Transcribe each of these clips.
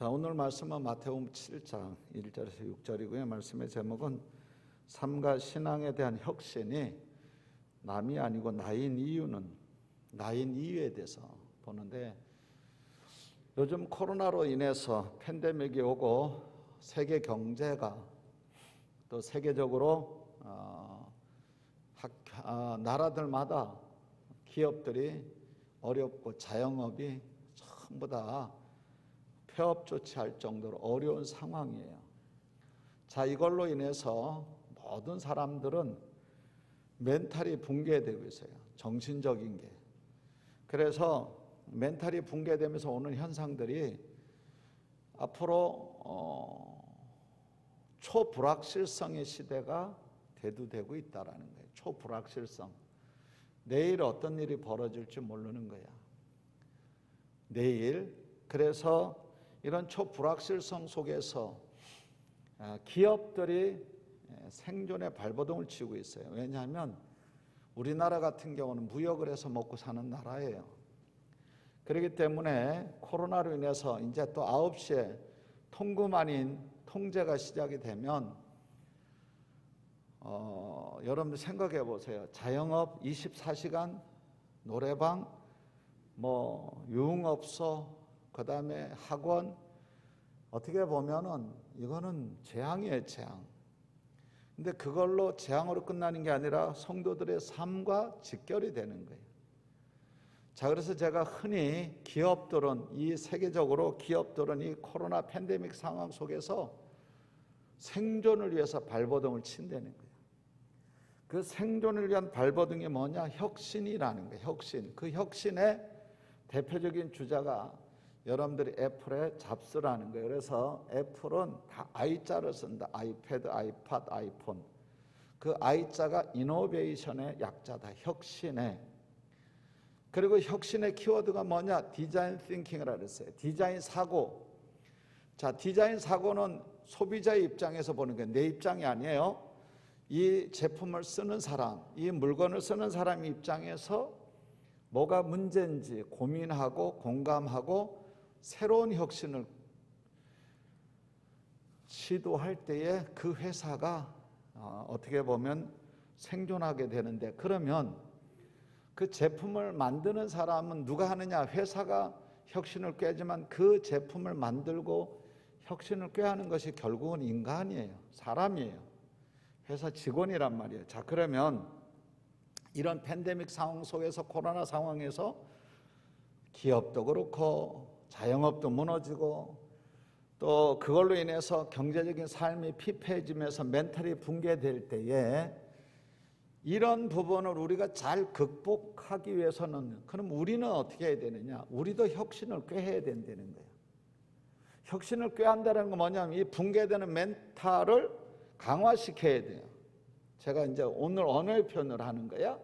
자, 오늘 말씀은 마태복음 7장 1절에서 6절이고요. 말씀의 제목은 삶과 신앙에 대한 혁신이 남이 아니고 나인 이유에 대해서 보는데, 요즘 코로나로 인해서 팬데믹이 오고 세계 경제가 또 세계적으로 나라들마다 기업들이 어렵고 자영업이 전부 다 폐업 조치할 정도로 어려운 상황이에요. 자, 이걸로 인해서 모든 사람들은 멘탈이 붕괴되고 있어요. 정신적인 게. 그래서 멘탈이 붕괴되면서 오는 현상들이 앞으로 초불확실성의 시대가 대두되고 있다라는 거예요. 초불확실성. 내일 어떤 일이 벌어질지 모르는 거야. 내일. 그래서 이런 초불확실성 속에서 기업들이 생존의 발버둥을 치고 있어요. 왜냐하면 우리나라 같은 경우는 무역을 해서 먹고 사는 나라예요. 그렇기 때문에 코로나로 인해서 이제 또 9시에 통금 아닌 통제가 시작이 되면 여러분들 생각해 보세요. 자영업 24시간, 노래방, 유흥업소, 그 다음에 학원, 어떻게 보면은 이거는 재앙이에요, 재앙. 근데 그걸로 재앙으로 끝나는 게 아니라 성도들의 삶과 직결이 되는 거예요. 자, 그래서 제가 흔히 이 세계적으로 기업들은 이 코로나 팬데믹 상황 속에서 생존을 위해서 발버둥을 친다는 거예요. 그 생존을 위한 발버둥이 뭐냐? 혁신이라는 거예요. 혁신. 그 혁신의 대표적인 주자가 여러분들이 애플의 잡스라는 거예요. 그래서 애플은 다 I자를 쓴다. 아이패드, 아이팟, 아이폰. 그 I자가 이노베이션의 약자다. 혁신의. 그리고 혁신의 키워드가 뭐냐? 디자인 띵킹이라고 그랬어요. 디자인 사고. 자, 디자인 사고는 소비자의 입장에서 보는 게 내 입장이 아니에요. 이 제품을 쓰는 사람, 이 물건을 쓰는 사람 입장에서 뭐가 문제인지 고민하고 공감하고 새로운 혁신을 시도할 때에 그 회사가 어떻게 보면 생존하게 되는데, 그러면 그 제품을 만드는 사람은 누가 하느냐? 회사가 혁신을 꾀지만 그 제품을 만들고 혁신을 꾀하는 것이 결국은 인간이에요. 사람이에요. 회사 직원이란 말이에요. 자, 그러면 이런 팬데믹 상황 속에서, 코로나 상황에서 기업도 그렇고 자영업도 무너지고 또 그걸로 인해서 경제적인 삶이 피폐해지면서 멘탈이 붕괴될 때에 이런 부분을 우리가 잘 극복하기 위해서는, 그럼 우리는 어떻게 해야 되느냐? 우리도 혁신을 꾀해야 된다는 거예요. 혁신을 꾀한다는 건 뭐냐면 이 붕괴되는 멘탈을 강화시켜야 돼요. 제가 이제 오늘 언어의 표현을 하는 거야.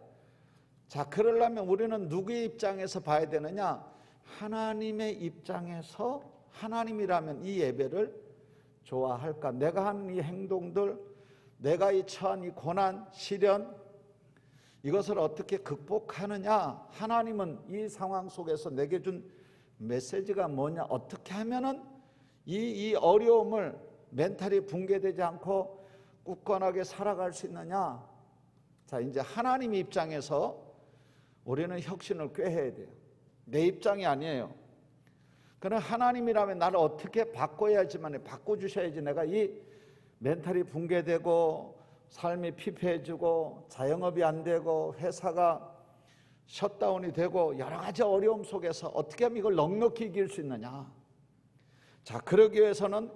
자, 그러려면 우리는 누구의 입장에서 봐야 되느냐? 하나님의 입장에서, 하나님이라면 이 예배를 좋아할까? 내가 하는 이 행동들, 내가 이 처한 이 고난, 시련, 이것을 어떻게 극복하느냐? 하나님은 이 상황 속에서 내게 준 메시지가 뭐냐? 어떻게 하면은 이 어려움을 멘탈이 붕괴되지 않고 굳건하게 살아갈 수 있느냐? 자, 이제 하나님 입장에서 우리는 혁신을 꾀해야 돼요. 내 입장이 아니에요. 그러나 하나님이라면 나를 어떻게 바꿔야지만, 바꿔주셔야지 내가 이 멘탈이 붕괴되고 삶이 피폐해지고 자영업이 안 되고 회사가 셧다운이 되고 여러 가지 어려움 속에서 어떻게 하면 이걸 넉넉히 이길 수 있느냐? 자, 그러기 위해서는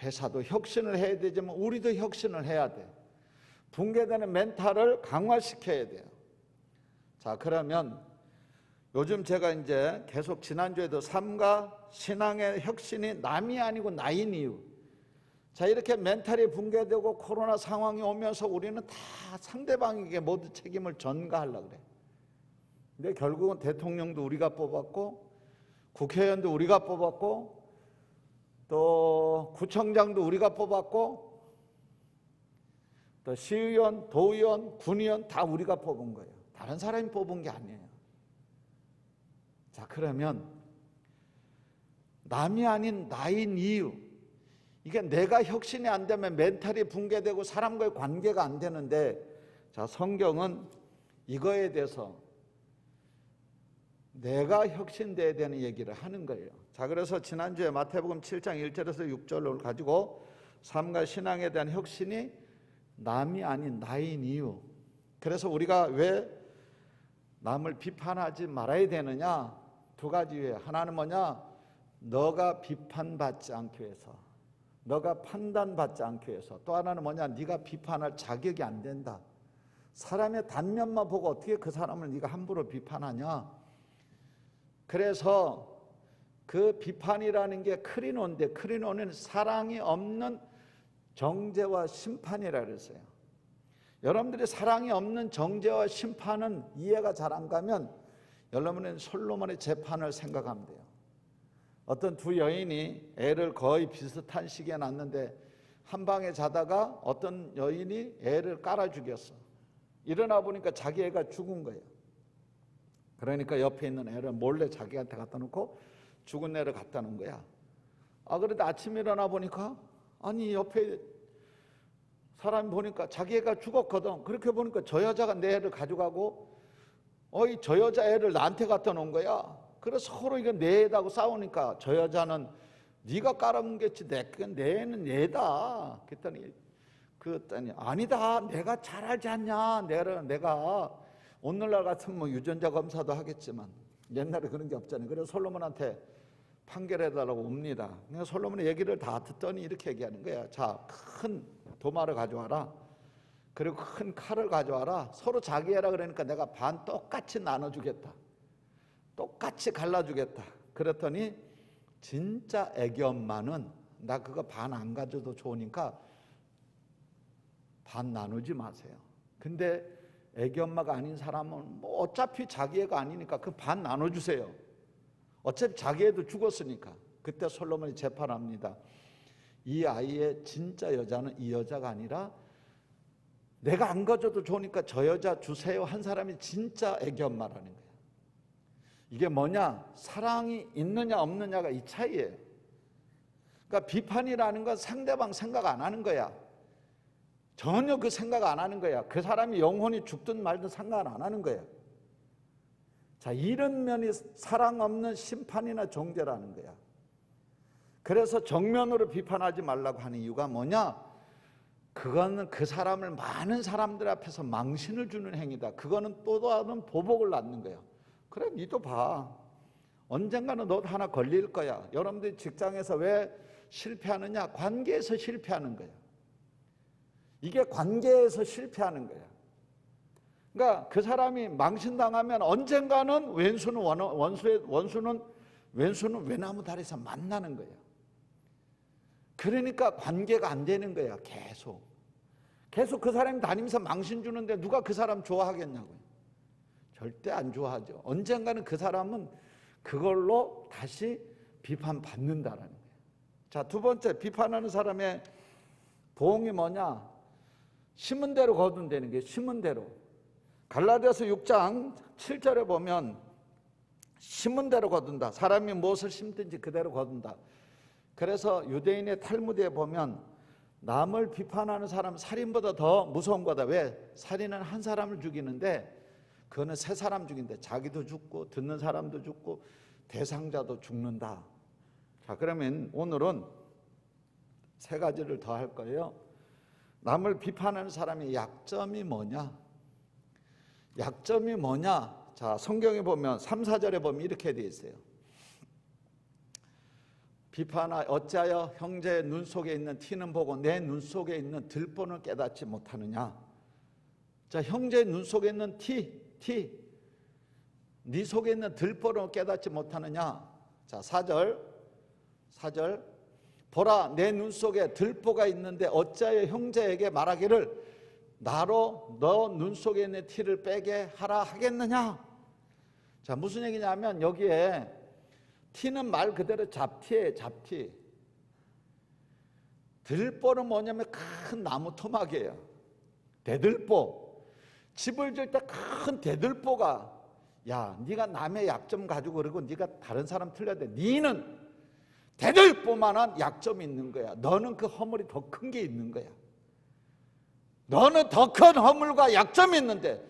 회사도 혁신을 해야 되지만 우리도 혁신을 해야 돼. 붕괴되는 멘탈을 강화시켜야 돼요. 자, 그러면 요즘 제가 이제 계속 지난주에도 삶과 신앙의 혁신이 남이 아니고 나인 이유. 자, 이렇게 멘탈이 붕괴되고 코로나 상황이 오면서 우리는 다 상대방에게 모두 책임을 전가하려고 그래. 근데 결국은 대통령도 우리가 뽑았고 국회의원도 우리가 뽑았고 또 구청장도 우리가 뽑았고 또 시의원, 도의원, 군의원 다 우리가 뽑은 거예요. 다른 사람이 뽑은 게 아니에요. 자, 그러면 남이 아닌 나인 이유, 이게 내가 혁신이 안 되면 멘탈이 붕괴되고 사람과의 관계가 안 되는데, 자, 성경은 이거에 대해서 내가 혁신돼야 되는 얘기를 하는 거예요. 자, 그래서 지난주에 마태복음 7장 1절에서 6절을 가지고 삶과 신앙에 대한 혁신이 남이 아닌 나인 이유, 그래서 우리가 왜 남을 비판하지 말아야 되느냐, 두 가지 이유예요. 하나는 뭐냐, 너가 비판받지 않기 위해서, 너가 판단받지 않기 위해서. 또 하나는 뭐냐, 네가 비판할 자격이 안 된다. 사람의 단면만 보고 어떻게 그 사람을 네가 함부로 비판하냐. 그래서 그 비판이라는 게 크리노인데, 크리노는 사랑이 없는 정죄와 심판이라 그랬어요. 여러분들이 사랑이 없는 정죄와 심판은 이해가 잘 안 가면 여러분은 솔로몬의 재판을 생각하면 돼요. 어떤 두 여인이 애를 거의 비슷한 시기에 낳는데 한 방에 자다가 어떤 여인이 애를 깔아 죽였어. 일어나 보니까 자기 애가 죽은 거예요. 그러니까 옆에 있는 애를 몰래 자기한테 갖다 놓고 죽은 애를 갖다 놓은 거야. 그런데 아침에 일어나 보니까, 아니 옆에 사람이 보니까 자기 애가 죽었거든. 그렇게 보니까 저 여자가 내 애를 가져가고 저 여자 애를 나한테 갖다 놓은 거야. 그래서 서로 이거 내 애다고 싸우니까 저 여자는 네가 깔아뭉갰지 내 애는 얘다. 그랬더니 아니다, 내가 잘 알지 않냐. 내가 오늘날 같으면 뭐 유전자 검사도 하겠지만 옛날에 그런 게 없잖아요. 그래서 솔로몬한테 판결해달라고 옵니다. 그러니까 솔로몬의 얘기를 다 듣더니 이렇게 얘기하는 거야. 자, 큰 도마를 가져와라. 그리고 큰 칼을 가져와라. 서로 자기 애라 그러니까 내가 반 똑같이 나눠주겠다. 똑같이 갈라주겠다. 그랬더니 진짜 애기 엄마는 나 그거 반 안 가져도 좋으니까 반 나누지 마세요. 근데 애기 엄마가 아닌 사람은 뭐 어차피 자기 애가 아니니까 그 반 나눠주세요. 어차피 자기 애도 죽었으니까. 그때 솔로몬이 재판합니다. 이 아이의 진짜 여자는 이 여자가 아니라 내가 안 가져도 좋으니까 저 여자 주세요 한 사람이 진짜 애기 엄마라는 거예요. 이게 뭐냐? 사랑이 있느냐 없느냐가 이 차이예요. 그러니까 비판이라는 건 상대방 생각 안 하는 거야. 전혀 그 생각 안 하는 거야. 그 사람이 영혼이 죽든 말든 상관 안 하는 거야. 자, 이런 면이 사랑 없는 심판이나 정죄라는 거야. 그래서 정면으로 비판하지 말라고 하는 이유가 뭐냐? 그거는 그 사람을 많은 사람들 앞에서 망신을 주는 행위다. 그거는 또 다른 보복을 낳는 거야. 그래, 니도 봐. 언젠가는 너도 하나 걸릴 거야. 여러분들이 직장에서 왜 실패하느냐? 관계에서 실패하는 거야. 이게 관계에서 실패하는 거야. 그러니까 그 사람이 망신당하면 언젠가는 원수는 외나무 다리에서 만나는 거야. 그러니까 관계가 안 되는 거야. 계속 그 사람이 다니면서 망신 주는데 누가 그 사람 좋아하겠냐고요. 절대 안 좋아하죠. 언젠가는 그 사람은 그걸로 다시 비판받는다라는 거예요. 자, 두 번째, 비판하는 사람의 보응이 뭐냐? 심은 대로 거둔다는 게, 심은 대로. 갈라디아서 6장 7절에 보면 심은 대로 거둔다. 사람이 무엇을 심든지 그대로 거둔다. 그래서 유대인의 탈무드에 보면 남을 비판하는 사람은 살인보다 더 무서운 거다. 왜? 살인은 한 사람을 죽이는데 그거는 세 사람 죽인데 자기도 죽고 듣는 사람도 죽고 대상자도 죽는다. 자, 그러면 오늘은 세 가지를 더 할 거예요. 남을 비판하는 사람의 약점이 뭐냐? 약점이 뭐냐? 자, 성경에 보면 3, 4절에 보면 이렇게 되어 있어요. 어찌하여 형제의 눈 속에 있는 티는 보고 내 눈 속에 있는 들보는 깨닫지 못하느냐? 자, 형제의 눈 속에 있는 네 속에 있는 들보는 깨닫지 못하느냐? 자, 4절 보라, 내 눈 속에 들보가 있는데 어찌하여 형제에게 말하기를 나로 너 눈 속에 있는 티를 빼게 하라 하겠느냐? 자, 무슨 얘기냐면 여기에 티는 말 그대로 잡티예요. 잡티. 들보는 뭐냐면 큰 나무 토막이에요. 대들보. 집을 질 때 큰 대들보가, 야, 네가 남의 약점 가지고 그러고 네가 다른 사람 틀려야 돼. 니는 대들보만한 약점이 있는 거야. 너는 그 허물이 더 큰 게 있는 거야. 너는 더 큰 허물과 약점이 있는데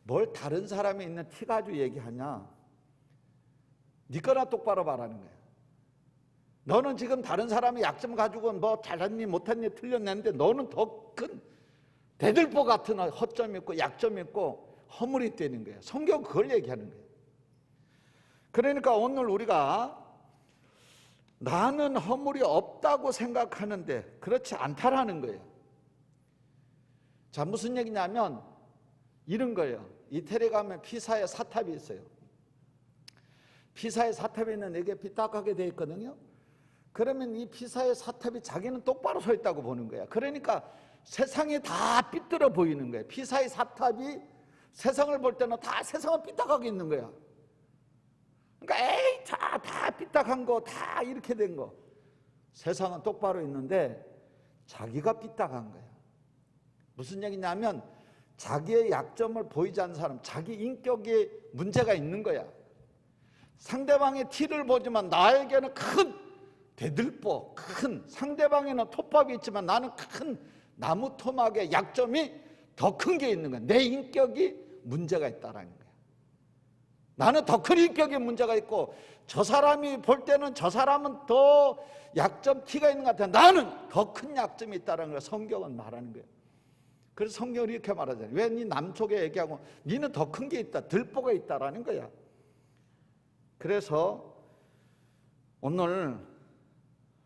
뭘 다른 사람이 있는 티 가지고 얘기하냐? 네 거나 똑바로 말하는 거야. 너는 지금 다른 사람의 약점 가지고 뭐 잘했니 못했니 틀렸는데 너는 더 큰 대들보 같은 허점이 있고 약점이 있고 허물이 있다는 거야. 성경 그걸 얘기하는 거야. 그러니까 오늘 우리가 나는 허물이 없다고 생각하는데 그렇지 않다라는 거예요. 자, 무슨 얘기냐면 이런 거예요. 이태리 가면 피사의 사탑이 있어요. 피사의 사탑에 있는 에게 삐딱하게 되어 있거든요. 그러면 이 피사의 사탑이 자기는 똑바로 서 있다고 보는 거야. 그러니까 세상이 다 삐뚤어 보이는 거야. 피사의 사탑이 세상을 볼 때는 다 세상은 삐딱하게 있는 거야. 그러니까 에이 다 삐딱한 거 다 이렇게 된 거. 세상은 똑바로 있는데 자기가 삐딱한 거야. 무슨 얘기냐면 자기의 약점을 보이지 않는 사람, 자기 인격에 문제가 있는 거야. 상대방의 티를 보지만 나에게는 큰 대들보, 큰 상대방에는 톱밥이 있지만 나는 큰 나무 토막의 약점이 더 큰 게 있는 거야. 내 인격이 문제가 있다라는 거야. 나는 더 큰 인격에 문제가 있고 저 사람이 볼 때는 저 사람은 더 약점 티가 있는 것 같아. 나는 더 큰 약점이 있다는 거야. 성경은 말하는 거예요. 그래서 성경은 이렇게 말하잖아요. 왜 네 남쪽에 얘기하고 니는 더 큰 게 있다, 들보가 있다라는 거야. 그래서 오늘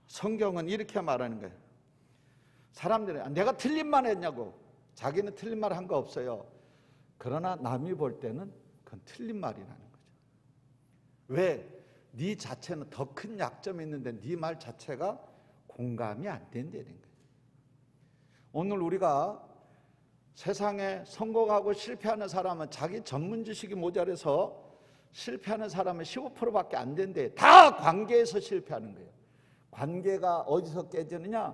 성경은 이렇게 말하는 거예요. 사람들이 내가 틀린 말 했냐고. 자기는 틀린 말 한 거 없어요. 그러나 남이 볼 때는 그건 틀린 말이라는 거죠. 왜? 네 자체는 더 큰 약점이 있는데 네 말 자체가 공감이 안 된다는 거예요. 오늘 우리가 세상에 성공하고 실패하는 사람은 자기 전문 지식이 모자라서 실패하는 사람은 15%밖에 안 된대. 다 관계에서 실패하는 거예요. 관계가 어디서 깨지느냐?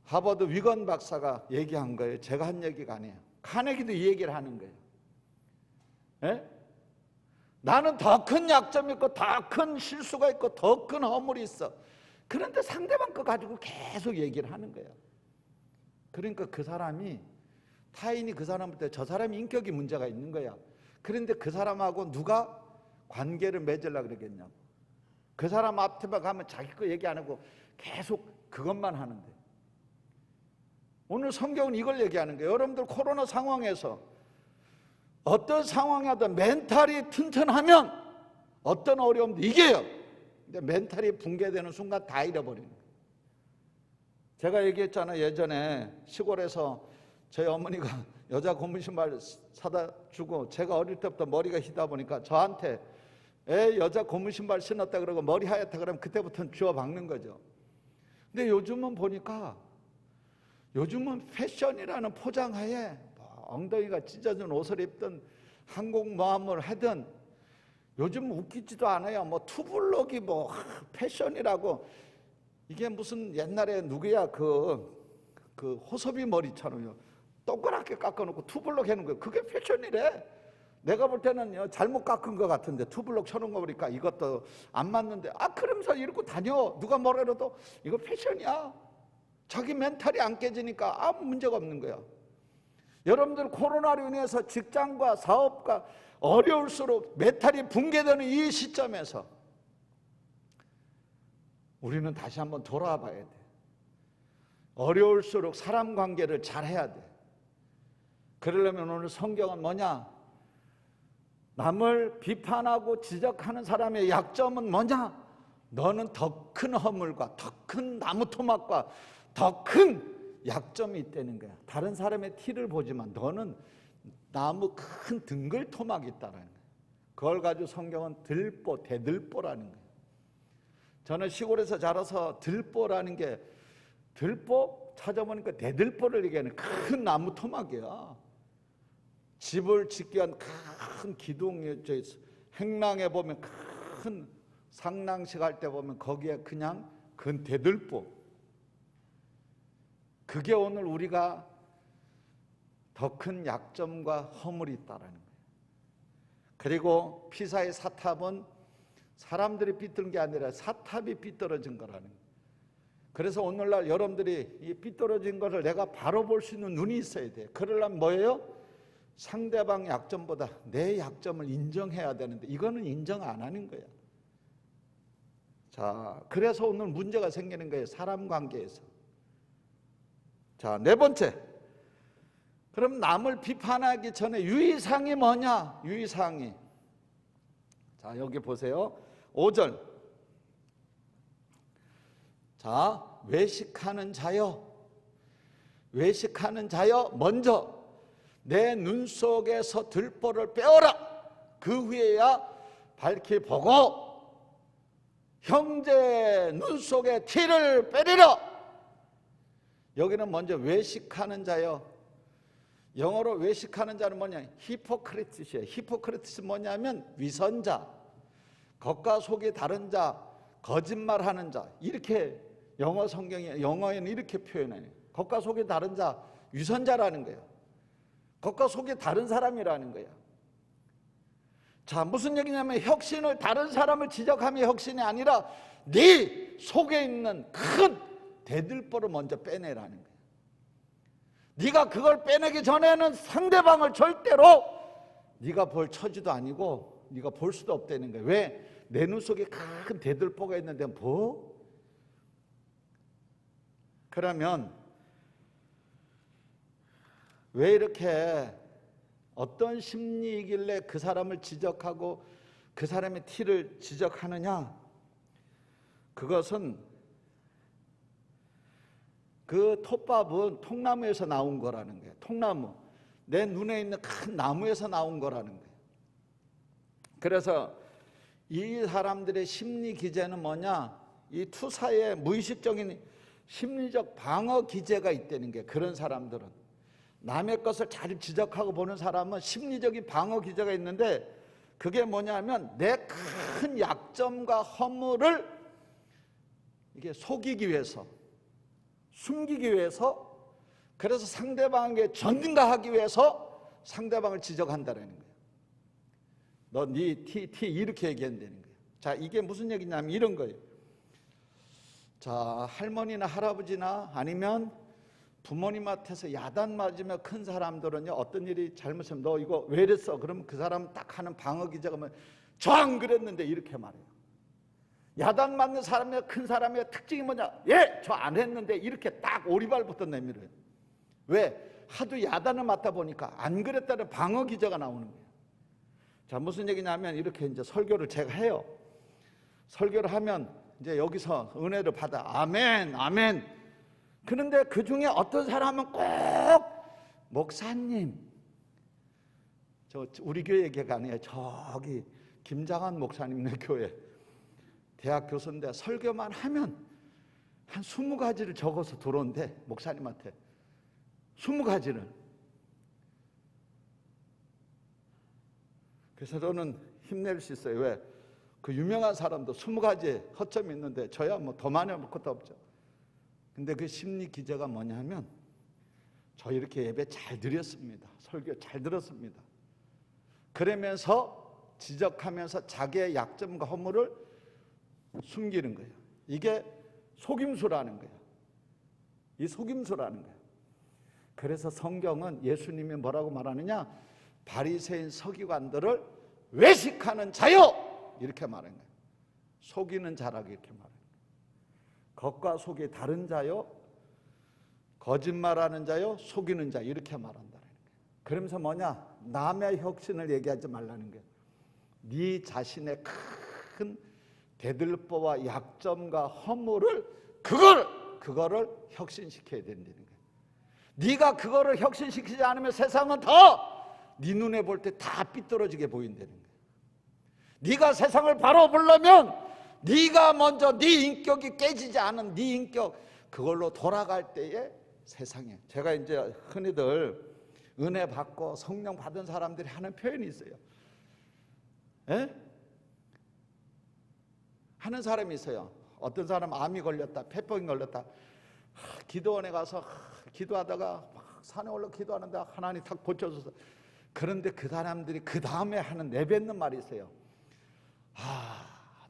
하버드 위건 박사가 얘기한 거예요. 제가 한 얘기가 아니에요. 카네기도 이 얘기를 하는 거예요. 에? 나는 더 큰 약점이 있고 더 큰 실수가 있고 더 큰 허물이 있어. 그런데 상대방 거 가지고 계속 얘기를 하는 거예요. 그러니까 그 사람이 타인이 그 사람 볼 때 저 사람이 인격이 문제가 있는 거야. 그런데 그 사람하고 누가 관계를 맺으려고 그러겠냐고. 그 사람 앞에 가면 자기 거 얘기 안 하고 계속 그것만 하는데. 오늘 성경은 이걸 얘기하는 거예요. 여러분들 코로나 상황에서 어떤 상황이든 멘탈이 튼튼하면 어떤 어려움도 이겨요. 근데 멘탈이 붕괴되는 순간 다 잃어버리는 거예요. 제가 얘기했잖아요. 예전에 시골에서 저희 어머니가 여자 고무 신발 사다 주고 제가 어릴 때부터 머리가 희다 보니까 저한테 여자 고무 신발 신었다 그러고 머리 하얗다 그러면 그때부터는 주워 박는 거죠. 근데 요즘은 보니까 요즘은 패션이라는 포장하에 엉덩이가 찢어진 옷을 입든 항공모함을 하든 요즘 웃기지도 않아요. 뭐 투블럭이 뭐 패션이라고. 이게 무슨 옛날에 누구야 그 호섭이 머리처럼요. 동그랗게 깎아놓고 투블럭 해놓은 거예요. 그게 패션이래. 내가 볼 때는 잘못 깎은 것 같은데 투블럭 쳐놓은 거 보니까 이것도 안 맞는데 그러면서 이러고 다녀. 누가 뭐라 그래도 이거 패션이야. 자기 멘탈이 안 깨지니까 아무 문제가 없는 거야. 여러분들 코로나로 인해서 직장과 사업과 어려울수록 멘탈이 붕괴되는 이 시점에서 우리는 다시 한번 돌아와 봐야 돼. 어려울수록 사람 관계를 잘해야 돼. 그러려면 오늘 성경은 뭐냐? 남을 비판하고 지적하는 사람의 약점은 뭐냐? 너는 더 큰 허물과 더 큰 나무 토막과 더 큰 약점이 있다는 거야. 다른 사람의 티를 보지만 너는 나무 큰 등글 토막이 있다는 거야. 그걸 가지고 성경은 들보, 대들보라는 거야. 저는 시골에서 자라서 들보라는 게 들보 찾아보니까 대들보를 얘기하는 큰 나무 토막이야. 집을 짓기 위한 큰 기둥이 행랑에 보면 큰 상랑식 할 때 보면 거기에 그냥 큰 대들보. 그게 오늘 우리가 더 큰 약점과 허물이 있다라는 거예요. 그리고 피사의 사탑은 사람들이 삐뚤은 게 아니라 사탑이 삐뚤어진 거라는 거예요. 그래서 오늘날 여러분들이 이 삐뚤어진 것을 내가 바로 볼 수 있는 눈이 있어야 돼. 그러려면 뭐예요? 상대방 약점보다 내 약점을 인정해야 되는데 이거는 인정 안 하는 거야. 자, 그래서 오늘 문제가 생기는 거예요. 사람 관계에서. 자, 네 번째. 그럼 남을 비판하기 전에 유의사항이 뭐냐? 유의사항이. 자, 여기 보세요. 5절. 자, 외식하는 자여. 외식하는 자여, 먼저 내 눈 속에서 들보를 빼어라. 그 후에야 밝히 보고 형제 눈 속에 티를 빼리라. 여기는 먼저 외식하는 자여. 영어로 외식하는 자는 뭐냐? 히포크리트스예요. 히포크리트스 뭐냐면 위선자, 겉과 속이 다른 자, 거짓말하는 자. 이렇게 영어에는 이렇게 표현해요. 겉과 속이 다른 자, 위선자라는 거예요. 겉과 속이 다른 사람이라는 거예요. 자, 무슨 얘기냐면 혁신을 다른 사람을 지적하면 혁신이 아니라 네 속에 있는 큰 대들보를 먼저 빼내라는 거예요. 네가 그걸 빼내기 전에는 상대방을 절대로 네가 볼 처지도 아니고 네가 볼 수도 없다는 거예요. 왜? 내 눈 속에 큰 대들보가 있는데 뭐? 그러면 왜 이렇게 어떤 심리이길래 그 사람을 지적하고 그 사람의 티를 지적하느냐? 그것은 그 톱밥은 통나무에서 나온 거라는 거예요. 통나무. 내 눈에 있는 큰 나무에서 나온 거라는 거예요. 그래서 이 사람들의 심리 기제는 뭐냐? 이 투사의 무의식적인 심리적 방어 기제가 있다는 게, 그런 사람들은 남의 것을 잘 지적하고 보는 사람은 심리적인 방어 기제가 있는데, 그게 뭐냐면 내 큰 약점과 허물을 이게 속이기 위해서, 숨기기 위해서, 그래서 상대방에게 전가하기 위해서 상대방을 지적한다는 거예요. 너 네 티 이렇게 얘기한다는 거예요. 자, 이게 무슨 얘기냐면 이런 거예요. 자, 할머니나 할아버지나 아니면 부모님한테서 야단 맞으며 큰 사람들은요, 어떤 일이 잘못하면 너 이거 왜 이랬어? 그러면 그 사람 딱 하는 방어 기제가 뭐 저 안 그랬는데 이렇게 말해요. 야단 맞는 사람의 큰 사람의 특징이 뭐냐? 예, 저 안 했는데 이렇게 딱 오리발부터 내밀어요. 왜? 하도 야단을 맞다 보니까 안 그랬다는 방어 기제가 나오는 거예요. 자, 무슨 얘기냐면 이렇게 이제 설교를 제가 해요. 설교를 하면 이제 여기서 은혜를 받아. 아멘, 아멘. 그런데 그 중에 어떤 사람은 꼭 목사님, 저 우리 교회 얘기가 아니에요. 저기 김장한 목사님네 교회 대학 교수인데 설교만 하면 한 20가지를 적어서 들어온대. 목사님한테 20가지를. 그래서 저는 힘낼 수 있어요. 왜? 그 유명한 사람도 20가지 허점이 있는데 저야 뭐 더 많이 할 것도 없죠. 근데 그 심리 기제가 뭐냐면 저 이렇게 예배 잘 드렸습니다. 설교 잘 들었습니다. 그러면서 지적하면서 자기의 약점과 허물을 숨기는 거예요. 이게 속임수라는 거예요. 이 속임수라는 거예요. 그래서 성경은 예수님이 뭐라고 말하느냐? 바리새인 서기관들을 외식하는 자요! 이렇게 말하는 거예요. 속이는 자라고 이렇게 말해요. 겉과 속이 다른 자요, 거짓말하는 자요, 속이는 자, 이렇게 말한다는 거예요. 그러면서 뭐냐? 남의 혁신을 얘기하지 말라는 거예요. 네 자신의 큰 대들보와 약점과 허물을 그거를 혁신시켜야 된다는 거예요. 네가 그거를 혁신시키지 않으면 세상은 더 네 눈에 볼 때 다 삐뚤어지게 보인다는 거예요. 네가 세상을 바로 보려면 네가 먼저 네 인격이 깨지지 않은 네 인격, 그걸로 돌아갈 때에 세상에, 제가 이제 흔히들 은혜 받고 성령 받은 사람들이 하는 표현이 있어요. 에? 하는 사람이 있어요. 어떤 사람 암이 걸렸다, 폐병이 걸렸다. 기도원에 가서 기도하다가 막 산에 올라 기도하는데 하나님 탁 고쳐줘서. 그런데 그 사람들이 그 다음에 하는 내뱉는 말이 있어요.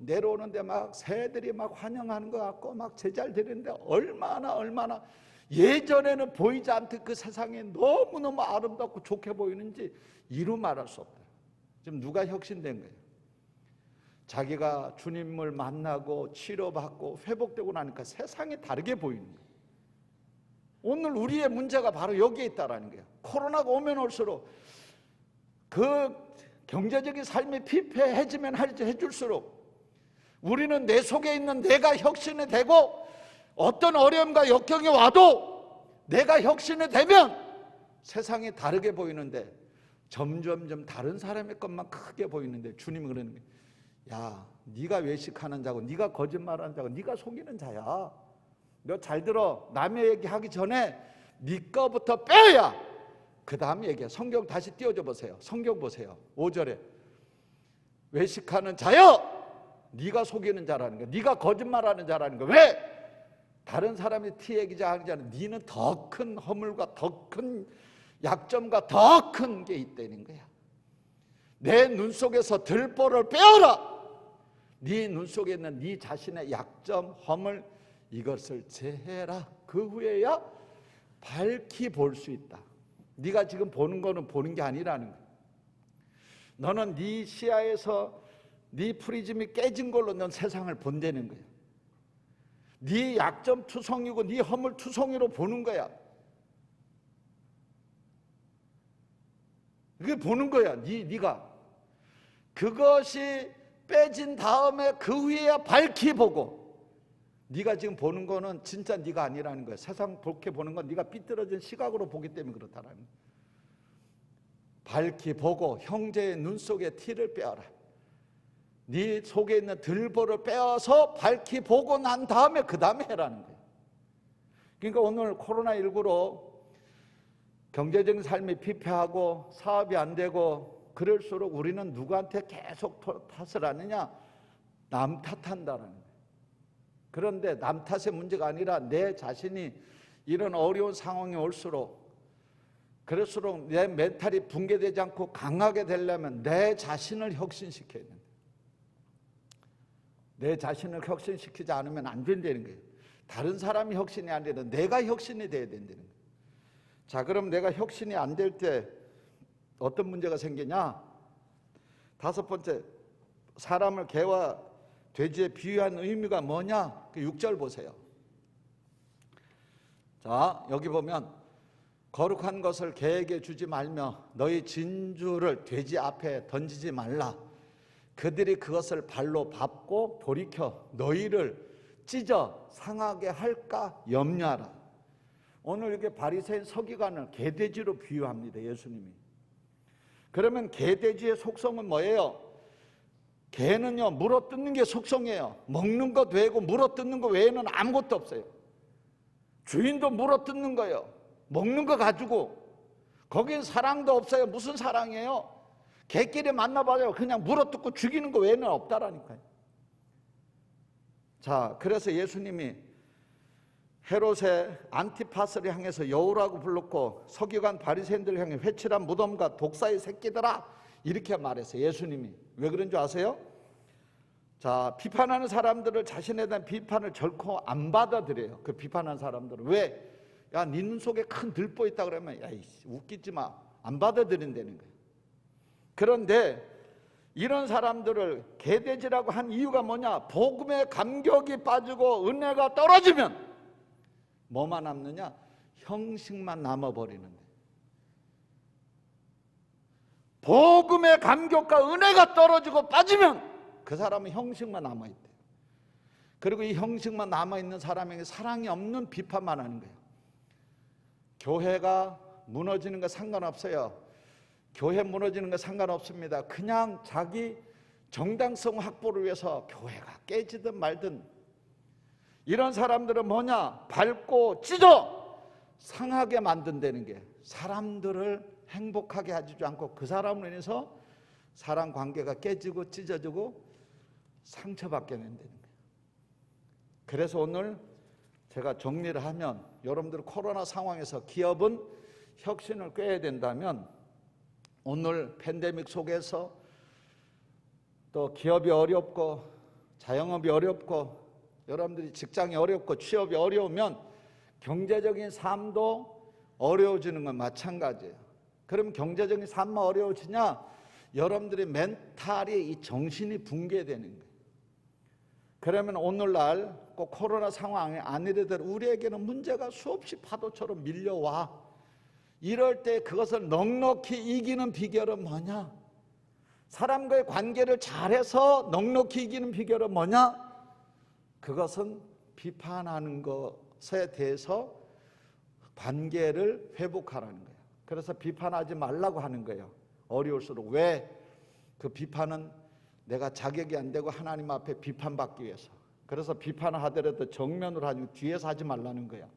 내려오는데 막 새들이 막 환영하는 것 같고 막 제잘 드리는데 얼마나 예전에는 보이지 않던 그 세상이 너무너무 아름답고 좋게 보이는지 이루 말할 수 없다. 지금 누가 혁신된 거예요? 자기가 주님을 만나고 치료받고 회복되고 나니까 세상이 다르게 보이는 거예요. 오늘 우리의 문제가 바로 여기에 있다라는 거예요. 코로나가 오면 올수록 그 경제적인 삶이 피폐해지면 해줄수록 우리는 내 속에 있는 내가 혁신이 되고 어떤 어려움과 역경이 와도 내가 혁신이 되면 세상이 다르게 보이는데 점점점 다른 사람의 것만 크게 보이는데 주님이 그러는 거예요. 야, 네가 외식하는 자고 네가 거짓말하는 자고 네가 속이는 자야. 너 잘 들어. 남의 얘기하기 전에 네 거부터 빼야 그 다음 얘기야. 성경 다시 띄워줘 보세요. 성경 보세요. 5절에 외식하는 자여, 네가 속이는 자라는 거야. 네가 거짓말하는 자라는 거야. 왜? 다른 사람이 티 얘기자 하는 자는 네는 더 큰 허물과 더 큰 약점과 더 큰 게 있다는 거야. 내 눈 속에서 들보를 빼어라. 네 눈 속에 있는 네 자신의 약점, 허물 이것을 제해라. 그 후에야 밝히 볼 수 있다. 네가 지금 보는 거는 보는 게 아니라는 거야. 너는 네 시야에서 네 프리즘이 깨진 걸로 넌 세상을 본다는 거야. 네 약점 투성이고 네 허물 투성이로 보는 거야. 그게 보는 거야. 네가 그것이 빼진 다음에 그 후에야 밝히 보고. 네가 지금 보는 거는 진짜 네가 아니라는 거야. 세상 그렇게 보는 건 네가 삐뚤어진 시각으로 보기 때문에 그렇다라는 거야. 밝히 보고 형제의 눈 속에 티를 빼어라. 네 속에 있는 들보를 빼어서 밝히 보고 난 다음에 그 다음에 해라는 거예요. 그러니까 오늘 코로나19로 경제적인 삶이 피폐하고 사업이 안 되고 그럴수록 우리는 누구한테 계속 탓을 하느냐? 남 탓한다는 거예요. 그런데 남 탓의 문제가 아니라 내 자신이 이런 어려운 상황이 올수록 그럴수록 내 멘탈이 붕괴되지 않고 강하게 되려면 내 자신을 혁신시켜야 된다. 내 자신을 혁신시키지 않으면 안 된다는 거예요. 다른 사람이 혁신이 아니라 내가 혁신이 돼야 된다는 거예요. 자, 그럼 내가 혁신이 안 될 때 어떤 문제가 생기냐? 5번째, 사람을 개와 돼지에 비유한 의미가 뭐냐? 그 6절 보세요. 자, 여기 보면 거룩한 것을 개에게 주지 말며 너희 진주를 돼지 앞에 던지지 말라. 그들이 그것을 발로 밟고 돌이켜 너희를 찢어 상하게 할까 염려하라. 오늘 이렇게 바리새인 서기관을 개돼지로 비유합니다. 예수님이. 그러면 개돼지의 속성은 뭐예요? 개는요, 물어뜯는 게 속성이에요. 먹는 것 외고 물어뜯는 것 외에는 아무것도 없어요. 주인도 물어뜯는 거예요. 먹는 거 가지고. 거긴 사랑도 없어요. 무슨 사랑이에요? 개끼리 만나봐요. 그냥 물어뜯고 죽이는 거 외에는 없다라니까요. 자, 그래서 예수님이 헤롯의 안티파스를 향해서 여우라고 불렀고 서기관 바리새인들을 향해 회칠한 무덤과 독사의 새끼들아 이렇게 말했어요. 예수님이. 왜 그런 줄 아세요? 자, 비판하는 사람들을 자신에 대한 비판을 결코 안 받아들여요. 그 비판하는 사람들은. 왜? 야, 네 눈 속에 큰 들보 있다 그러면 야, 웃기지 마. 안 받아들인다는 거예요. 그런데 이런 사람들을 개돼지라고 한 이유가 뭐냐? 복음의 감격이 빠지고 은혜가 떨어지면 뭐만 남느냐? 형식만 남아버리는데. 복음의 감격과 은혜가 떨어지고 빠지면 그 사람은 형식만 남아있대요. 그리고 이 형식만 남아있는 사람에게 사랑이 없는 비판만 하는 거예요. 교회가 무너지는 거 상관없어요. 교회 무너지는 거 상관없습니다. 그냥 자기 정당성 확보를 위해서 교회가 깨지든 말든 이런 사람들은 뭐냐? 밟고 찢어 상하게 만든다는 게 사람들을 행복하게 하지 않고 그 사람으로 인해서 사람 관계가 깨지고 찢어지고 상처받게 된다는 거예요. 그래서 오늘 제가 정리를 하면 여러분들 코로나 상황에서 기업은 혁신을 꾀야 된다면 오늘 팬데믹 속에서 또 기업이 어렵고 자영업이 어렵고 여러분들이 직장이 어렵고 취업이 어려우면 경제적인 삶도 어려워지는 건 마찬가지예요. 그럼 경제적인 삶만 어려워지냐? 여러분들의 멘탈이, 이 정신이 붕괴되는 거예요. 그러면 오늘날 꼭 코로나 상황이 아니래도 우리에게는 문제가 수없이 파도처럼 밀려와. 이럴 때 그것을 넉넉히 이기는 비결은 뭐냐? 사람과의 관계를 잘해서 넉넉히 이기는 비결은 뭐냐? 그것은 비판하는 것에 대해서 관계를 회복하라는 거예요. 그래서 비판하지 말라고 하는 거예요. 어려울수록. 왜? 그 비판은 내가 자격이 안 되고 하나님 앞에 비판받기 위해서. 그래서 비판을 하더라도 정면으로 하지 뒤에서 하지 말라는 거야.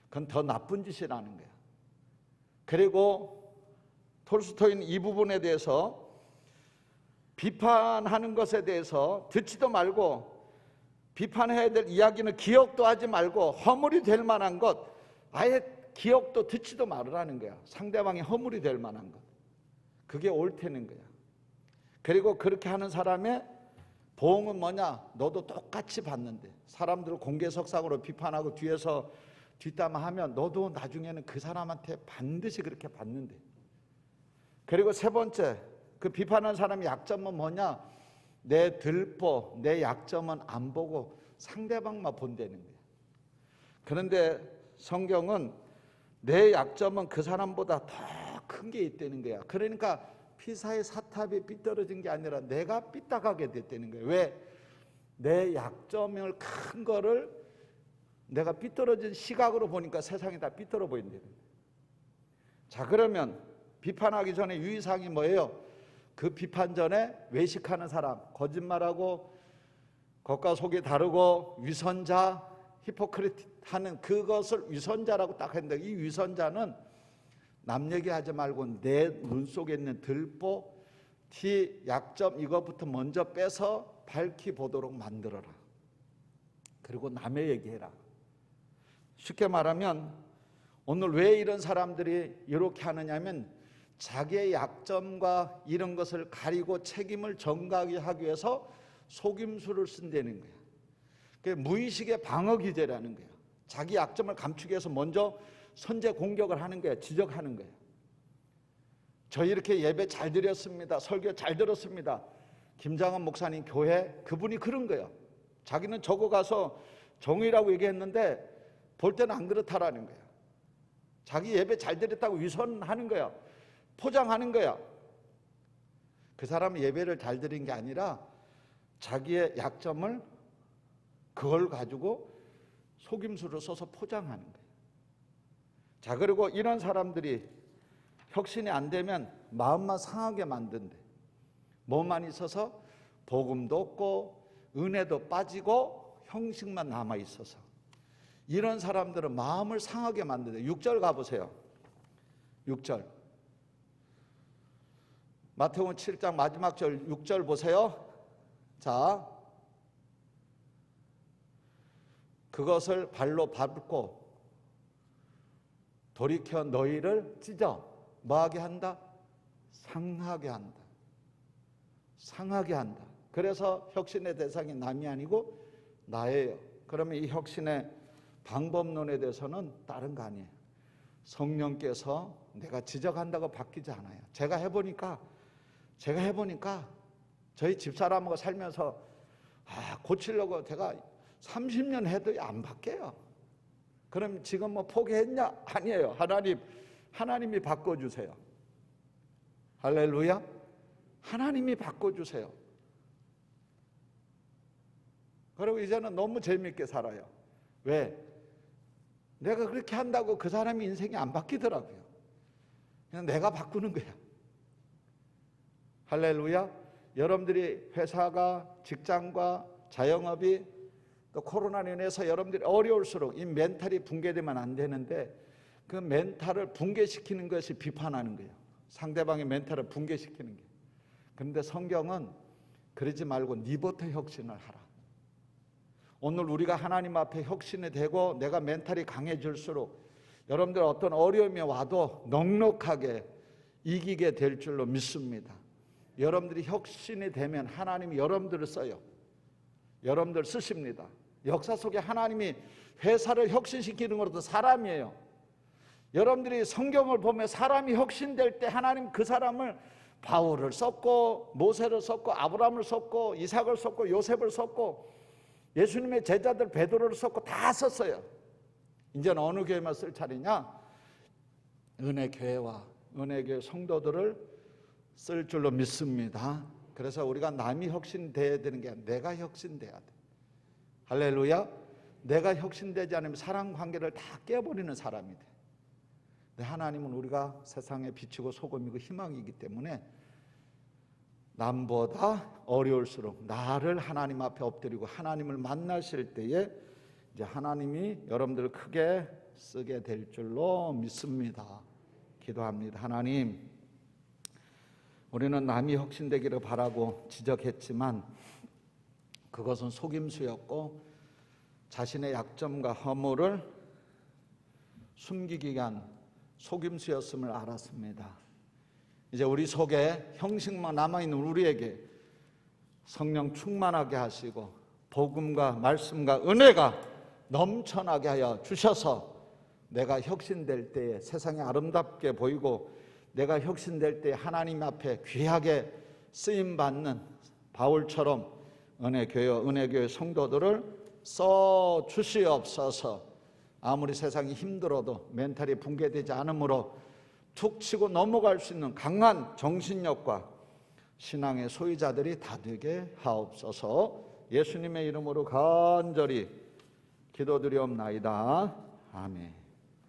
그건 더 나쁜 짓이라는 거야. 그리고 톨스토이는 이 부분에 대해서 비판하는 것에 대해서 듣지도 말고, 비판해야 될 이야기는 기억도 하지 말고, 허물이 될 만한 것 아예 기억도 듣지도 말으라는 거야. 상대방이 허물이 될 만한 것, 그게 옳다는 거야. 그리고 그렇게 하는 사람의 보응은 뭐냐? 너도 똑같이 받는데, 사람들을 공개석상으로 비판하고 뒤에서 뒷담화하면 너도 나중에는 그 사람한테 반드시 그렇게 받는데. 그리고 세 번째, 그 비판하는 사람의 약점은 뭐냐? 내 들보, 내 약점은 안 보고 상대방만 본다는 거예요. 그런데 성경은 내 약점은 그 사람보다 더 큰 게 있다는 거야. 그러니까 피사의 사탑이 삐뚤어진 게 아니라 내가 삐딱하게 됐다는 거예요. 왜? 내 약점을 큰 거를 내가 삐뚤어진 시각으로 보니까 세상이 다 삐뚤어 보인다는 거예요. 자, 그러면 비판하기 전에 유의사항이 뭐예요? 그 비판 전에 외식하는 사람, 거짓말하고 겉과 속이 다르고 위선자, 히포크리트 하는 그것을 위선자라고 딱 했는데, 이 위선자는 남 얘기하지 말고 내 눈 속에 있는 들보, 티, 약점 이것부터 먼저 빼서 밝히 보도록 만들어라. 그리고 남의 얘기해라. 쉽게 말하면 오늘 왜 이런 사람들이 이렇게 하느냐면 자기의 약점과 이런 것을 가리고 책임을 전가하게 하기 위해서 속임수를 쓴다는 거예요. 그게 무의식의 방어 기제라는 거예요. 자기 약점을 감추기 위해서 먼저 선제 공격을 하는 거예요. 지적하는 거예요. 저 이렇게 예배 잘 드렸습니다. 설교 잘 들었습니다. 김장원 목사님 교회, 그분이 그런 거예요. 자기는 저거 가서 정의라고 얘기했는데 볼 때는 안 그렇다라는 거예요. 자기 예배 잘 드렸다고 위선하는 거예요. 포장하는 거야. 그 사람은 예배를 잘 드린 게 아니라 자기의 약점을 그걸 가지고 속임수를 써서 포장하는 거예요. 자, 그리고 이런 사람들이 혁신이 안 되면 마음만 상하게 만든대. 뭐만 있어서 복음도 없고 은혜도 빠지고 형식만 남아 있어서, 이런 사람들은 마음을 상하게 만든대. 6절 가보세요. 6절. 마태복음 7장 마지막 절 6절 보세요. 자, 그것을 발로 밟고 돌이켜 너희를 찢어 뭐하게 한다? 상하게 한다. 상하게 한다. 그래서 혁신의 대상이 남이 아니고 나예요. 그러면 이 혁신의 방법론에 대해서는 다른 거 아니에요. 성령께서 내가 지적한다고 바뀌지 않아요. 제가 해보니까 저희 집사람하고 살면서 고치려고 제가 30년 해도 안 바뀌어요. 그럼 지금 뭐 포기했냐? 아니에요. 하나님이 바꿔주세요. 할렐루야. 하나님이 바꿔주세요. 그리고 이제는 너무 재미있게 살아요. 왜? 내가 그렇게 한다고 그 사람의 인생이 안 바뀌더라고요. 그냥 내가 바꾸는 거야. 할렐루야. 여러분들이 회사가, 직장과 자영업이 또 코로나로 인해서 여러분들이 어려울수록 이 멘탈이 붕괴되면 안 되는데, 그 멘탈을 붕괴시키는 것이 비판하는 거예요. 상대방의 멘탈을 붕괴시키는 게. 그런데 성경은 그러지 말고 니부터 혁신을 하라. 오늘 우리가 하나님 앞에 혁신이 되고 내가 멘탈이 강해질수록 여러분들 어떤 어려움이 와도 넉넉하게 이기게 될 줄로 믿습니다. 여러분들이 혁신이 되면 하나님이 여러분들을 써요. 여러분들 쓰십니다. 역사 속에 하나님이 회사를 혁신시키는 것도 사람이에요. 여러분들이 성경을 보면 사람이 혁신될 때 하나님 그 사람을 바울을 썼고 모세를 썼고 아브라함을 썼고 이삭을 썼고 요셉을 썼고 예수님의 제자들 베드로를 썼고 다 썼어요. 이제는 어느 교회만 쓸 차례냐? 은혜교회와 은혜교회 성도들을 쓸 줄로 믿습니다. 그래서 우리가 남이 혁신돼야 되는 게 아니라 내가 혁신돼야 돼. 할렐루야. 내가 혁신되지 않으면 사람 관계를 다 깨버리는 사람이 돼. 근데 하나님은 우리가 세상에 비치고 소금이고 희망이기 때문에 남보다 어려울수록 나를 하나님 앞에 엎드리고 하나님을 만나실 때에 이제 하나님이 여러분들을 크게 쓰게 될 줄로 믿습니다. 기도합니다. 하나님, 우리는 남이 혁신되기를 바라고 지적했지만 그것은 속임수였고 자신의 약점과 허물을 숨기기 위한 속임수였음을 알았습니다. 이제 우리 속에 형식만 남아있는 우리에게 성령 충만하게 하시고 복음과 말씀과 은혜가 넘쳐나게 하여 주셔서 내가 혁신될 때에 세상이 아름답게 보이고 내가 혁신될 때 하나님 앞에 귀하게 쓰임받는 바울처럼 은혜교회 성도들을 써 주시옵소서. 아무리 세상이 힘들어도 멘탈이 붕괴되지 않으므로 툭 치고 넘어갈 수 있는 강한 정신력과 신앙의 소유자들이 다 되게 하옵소서. 예수님의 이름으로 간절히 기도드리옵나이다. 아멘.